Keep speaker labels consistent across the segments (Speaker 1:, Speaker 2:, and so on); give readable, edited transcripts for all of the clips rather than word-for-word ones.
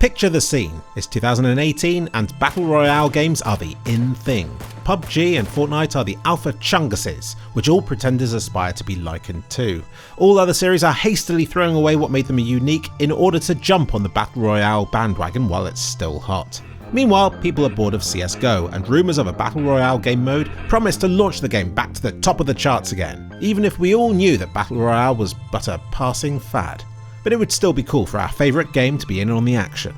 Speaker 1: Picture the scene. It's 2018 and Battle Royale games are the in thing. PUBG and Fortnite are the alpha chunguses, which all pretenders aspire to be likened to. All other series are hastily throwing away what made them unique in order to jump on the Battle Royale bandwagon while it's still hot. Meanwhile, people are bored of CSGO, and rumours of a Battle Royale game mode promise to launch the game back to the top of the charts again, even if we all knew that Battle Royale was but a passing fad. But it would still be cool for our favourite game to be in on the action.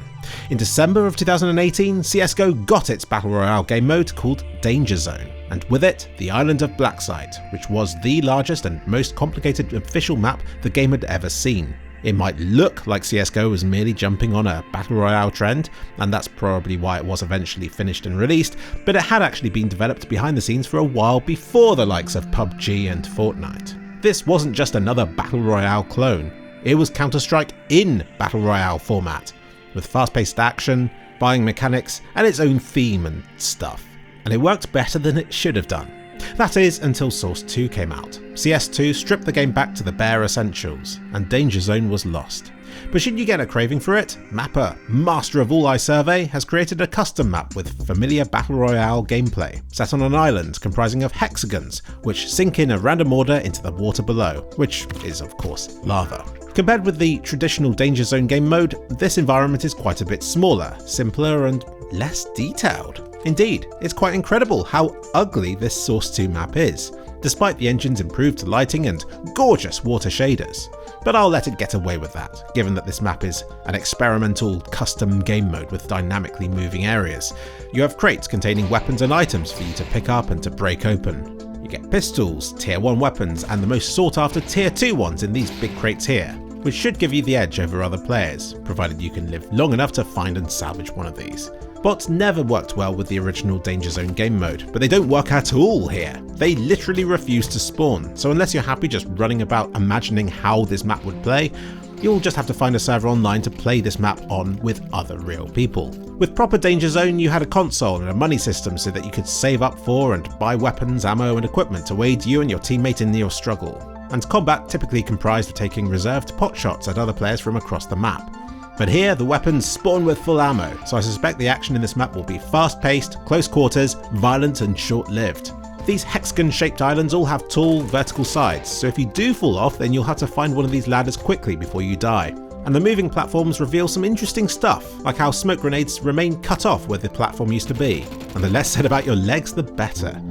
Speaker 1: In December of 2018, CSGO got its Battle Royale game mode called Dangerzone, and with it, the island of Blacksite, which was the largest and most complicated official map the game had ever seen. It might look like CSGO was merely jumping on a Battle Royale trend, and that's probably why it was eventually finished and released, but it had actually been developed behind the scenes for a while before the likes of PUBG and Fortnite. This wasn't just another Battle Royale clone. It was Counter-Strike in Battle Royale format, with fast-paced action, buying mechanics, and its own theme and stuff. And it worked better than it should have done. That is, until Source 2 came out. CS2 stripped the game back to the bare essentials, and Dangerzone was lost. But should you get a craving for it, Mapper, master of all I survey, has created a custom map with familiar Battle Royale gameplay, set on an island comprising of hexagons, which sink in a random order into the water below, which is of course lava. Compared with the traditional Dangerzone game mode, this environment is quite a bit smaller, simpler and less detailed. Indeed, it's quite incredible how ugly this Source 2 map is, despite the engine's improved lighting and gorgeous water shaders. But I'll let it get away with that, given that this map is an experimental custom game mode with dynamically moving areas. You have crates containing weapons and items for you to pick up and to break open. You get pistols, tier 1 weapons, and the most sought after tier 2 ones in these big crates here, which should give you the edge over other players, provided you can live long enough to find and salvage one of these. Bots never worked well with the original Dangerzone game mode, but they don't work at all here. They literally refuse to spawn, so unless you're happy just running about imagining how this map would play, you'll just have to find a server online to play this map on with other real people. With proper Dangerzone, you had a console and a money system so that you could save up for and buy weapons, ammo and equipment to aid you and your teammate in your struggle. And combat typically comprised of taking reserved pot shots at other players from across the map. But here, the weapons spawn with full ammo, so I suspect the action in this map will be fast-paced, close quarters, violent and short-lived. These hexagon-shaped islands all have tall, vertical sides, so if you do fall off, then you'll have to find one of these ladders quickly before you die. And the moving platforms reveal some interesting stuff, like how smoke grenades remain cut off where the platform used to be, and the less said about your legs, the better.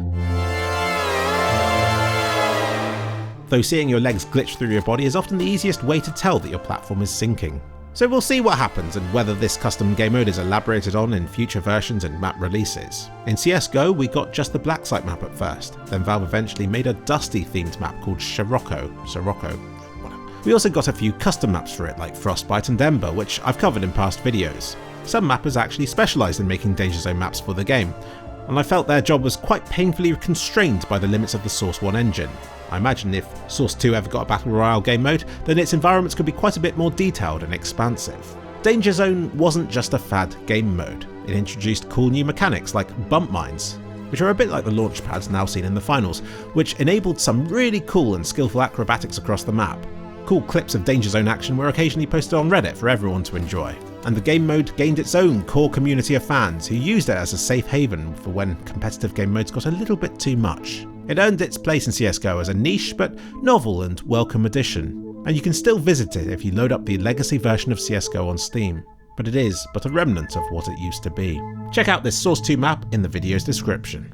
Speaker 1: Though seeing your legs glitch through your body is often the easiest way to tell that your platform is sinking. So we'll see what happens and whether this custom game mode is elaborated on in future versions and map releases. In CSGO we got just the Blacksite map at first, then Valve eventually made a Dusty themed map called Sirocco. We also got a few custom maps for it like Frostbite and Ember, which I've covered in past videos. Some mappers actually specialised in making Dangerzone maps for the game, and I felt their job was quite painfully constrained by the limits of the Source 1 engine. I imagine if Source 2 ever got a Battle Royale game mode, then its environments could be quite a bit more detailed and expansive. Dangerzone wasn't just a fad game mode, it introduced cool new mechanics like bump mines, which are a bit like the launch pads now seen in the finals, which enabled some really cool and skillful acrobatics across the map. Cool clips of Dangerzone action were occasionally posted on Reddit for everyone to enjoy, and the game mode gained its own core community of fans who used it as a safe haven for when competitive game modes got a little bit too much. It earned its place in CSGO as a niche but novel and welcome addition, and you can still visit it if you load up the legacy version of CSGO on Steam, but it is but a remnant of what it used to be. Check out this Source 2 map in the video's description.